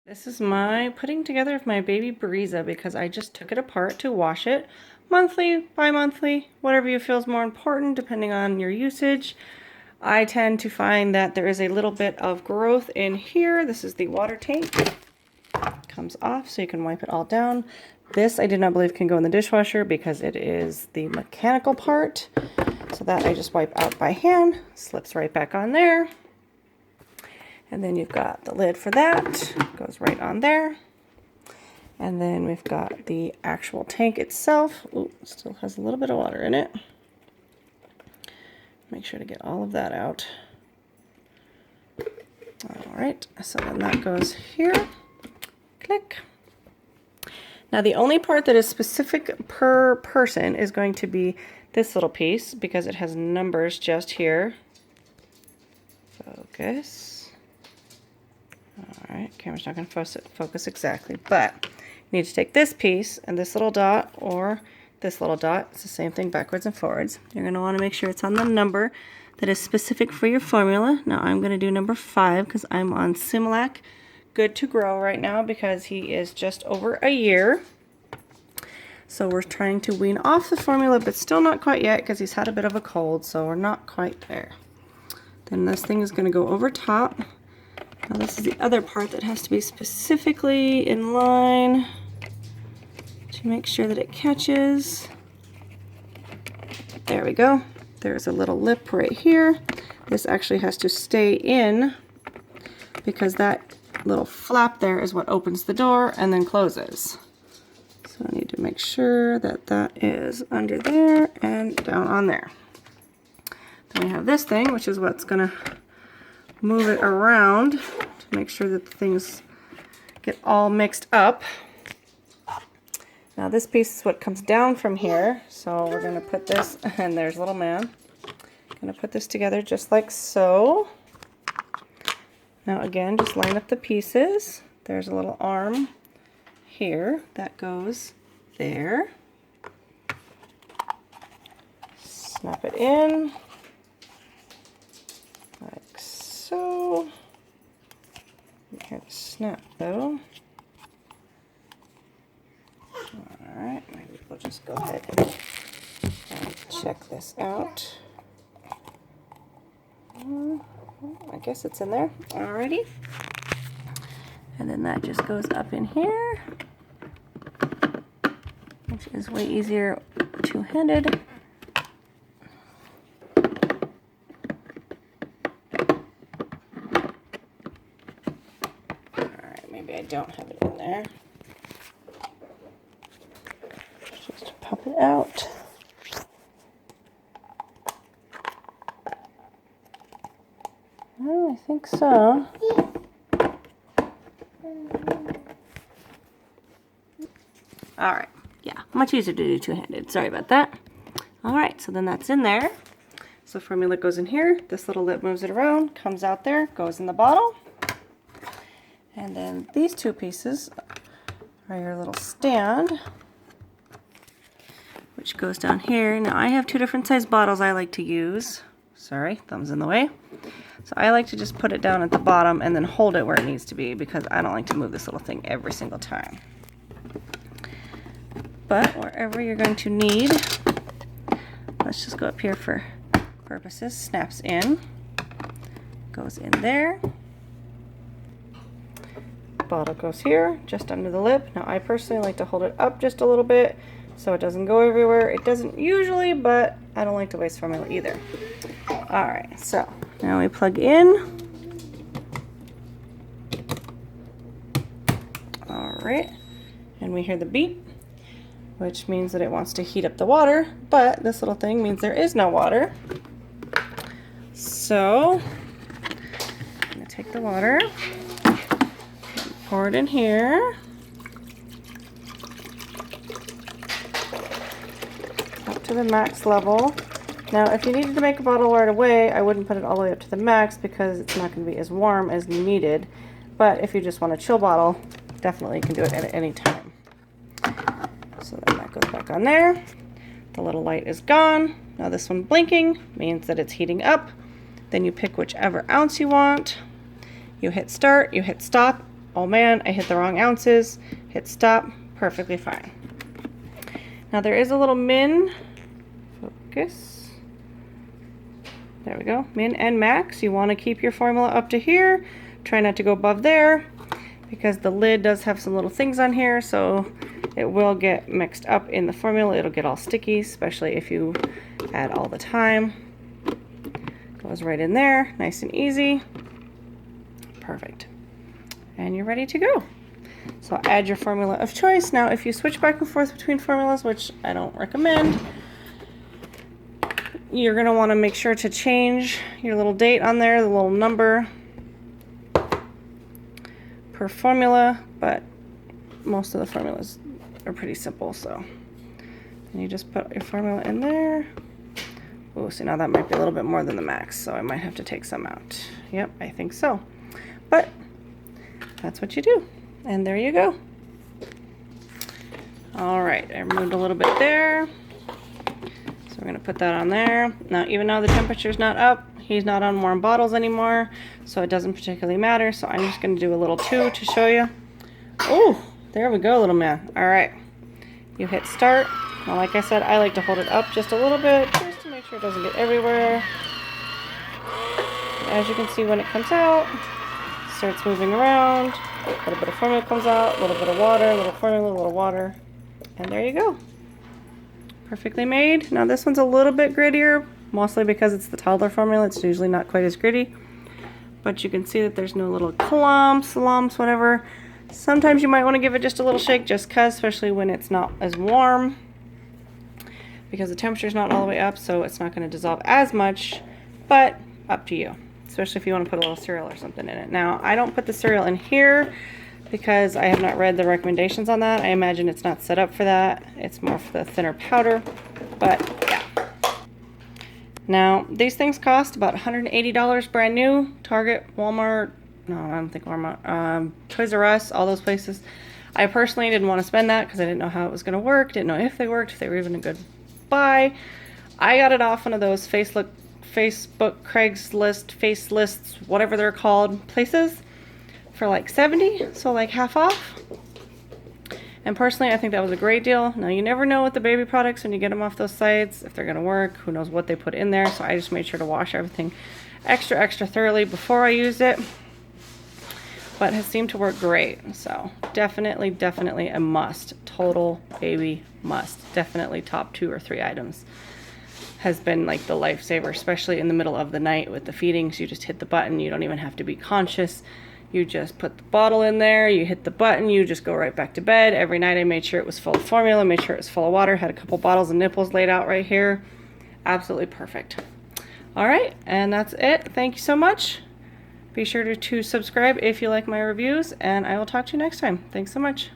This is my putting together of my baby Brezza because I just took it apart to wash it monthly, bi-monthly, whatever you feel is more important depending on your usage. I tend to find that there is a little bit of growth in here. This is the water tank. Comes off so you can wipe it all down. This I did not believe can go in the dishwasher because it is the mechanical part. So that I just wipe out by hand, slips right back on there. And then you've got the lid for that, goes right on there. And then we've got the actual tank itself. Ooh, still has a little bit of water in it. Make sure to get all of that out. All right, so then that goes here. Click. Now the only part that is specific per person is going to be this little piece because it has numbers just here. Focus. All right, camera's not going to focus exactly, but you need to take this piece and this little dot or this little dot. It's the same thing backwards and forwards. You're going to want to make sure it's on the number that is specific for your formula. Now I'm going to do number 5 because I'm on Similac Good to Grow right now because he is just over a year. So we're trying to wean off the formula, but still not quite yet because he's had a bit of a cold, so we're not quite there. Then this thing is going to go over top. Now this is the other part that has to be specifically in line to make sure that it catches. There we go. There's a little lip right here. This actually has to stay in because that little flap there is what opens the door and then closes. So I need to make sure that that is under there and down on there. Then we have this thing, which is what's going to move it around to make sure that the things get all mixed up. Now this piece is what comes down from here, so we're going to put this, and there's little man. Going to put this together just like so. Now again, just line up the pieces. There's a little arm here that goes there. Snap it in. Like so. Here to snap though. Alright, maybe we'll just go ahead and check this out. I guess it's in there. Alrighty. And then that just goes up in here, which is way easier two-handed. Maybe I don't have it in there. Just pop it out. Oh, I think so. Alright, yeah, much easier to do two-handed. Sorry about that. Alright, so then that's in there. So formula goes in here. This little lip moves it around, comes out there, goes in the bottle. And then these two pieces are your little stand, which goes down here. Now I have 2 different size bottles I like to use. Sorry, thumb's in the way. So I like to just put it down at the bottom and then hold it where it needs to be because I don't like to move this little thing every single time. But wherever you're going to need, let's just go up here for purposes. Snaps in, goes in there. Bottle goes here, just under the lip. Now I personally like to hold it up just a little bit so it doesn't go everywhere. It doesn't usually, but I don't like to waste formula either. Alright, so now we plug in. Alright, and we hear the beep, which means that it wants to heat up the water, but this little thing means there is no water. So I'm going to take the water, pour it in here, up to the max level. Now if you needed to make a bottle right away, I wouldn't put it all the way up to the max because it's not going to be as warm as needed. But if you just want a chill bottle, definitely you can do it at any time. So then that goes back on there. The little light is gone. Now this one blinking means that it's heating up. Then you pick whichever ounce you want. You hit start, you hit stop, oh man, I hit the wrong ounces, hit stop, perfectly fine. Now there is a little min, focus, there we go, min and max. You want to keep your formula up to here, try not to go above there, because the lid does have some little things on here, so it will get mixed up in the formula. It'll get all sticky, especially if you add all the time. Goes right in there, nice and easy. Perfect. And you're ready to go. So add your formula of choice. Now if you switch back and forth between formulas, which I don't recommend, you're going to want to make sure to change your little date on there, the little number per formula, but most of the formulas are pretty simple. So and you just put your formula in there. Oh, see, now that might be a little bit more than the max, so I might have to take some out. Yep, I think so. But that's what you do. And there you go. All right, I removed a little bit there. So we're gonna put that on there. Now, even though the temperature's not up, he's not on warm bottles anymore, so it doesn't particularly matter. So I'm just gonna do a little 2 to show you. Oh, there we go, little man. All right, you hit start. Now, like I said, I like to hold it up just a little bit, just to make sure it doesn't get everywhere. As you can see, when it comes out, it starts moving around. A little bit of formula comes out, a little bit of water, a little formula, a little water, and there you go. Perfectly made. Now this one's a little bit grittier, mostly because it's the toddler formula. It's usually not quite as gritty, but you can see that there's no little clumps, lumps, whatever. Sometimes you might want to give it just a little shake, just because, especially when it's not as warm, because the temperature's not all the way up, so it's not going to dissolve as much, but up to you, especially if you want to put a little cereal or something in it. Now, I don't put the cereal in here because I have not read the recommendations on that. I imagine it's not set up for that. It's more for the thinner powder, but yeah. Now, these things cost about $180 brand new. Target, Walmart, no, I don't think Walmart, Toys R Us, all those places. I personally didn't want to spend that because I didn't know how it was going to work, didn't know if they worked, if they were even a good buy. I got it off one of those Facebook, Craigslist, face lists, whatever they're called, places for like 70, so like half off. And personally, I think that was a great deal. Now, you never know with the baby products when you get them off those sites, if they're going to work, who knows what they put in there. So I just made sure to wash everything extra thoroughly before I used it. But it has seemed to work great. So definitely a must. Total baby must. Definitely top 2 or 3 items. Has been like the lifesaver, especially in the middle of the night with the feedings. You just hit the button. You don't even have to be conscious. You just put the bottle in there, you hit the button, you just go right back to bed. Every night I made sure it was full of formula, made sure it was full of water, had a couple bottles of nipples laid out right here. Absolutely perfect. All right, and that's it. Thank you so much. Be sure to subscribe if you like my reviews, and I will talk to you next time. Thanks so much.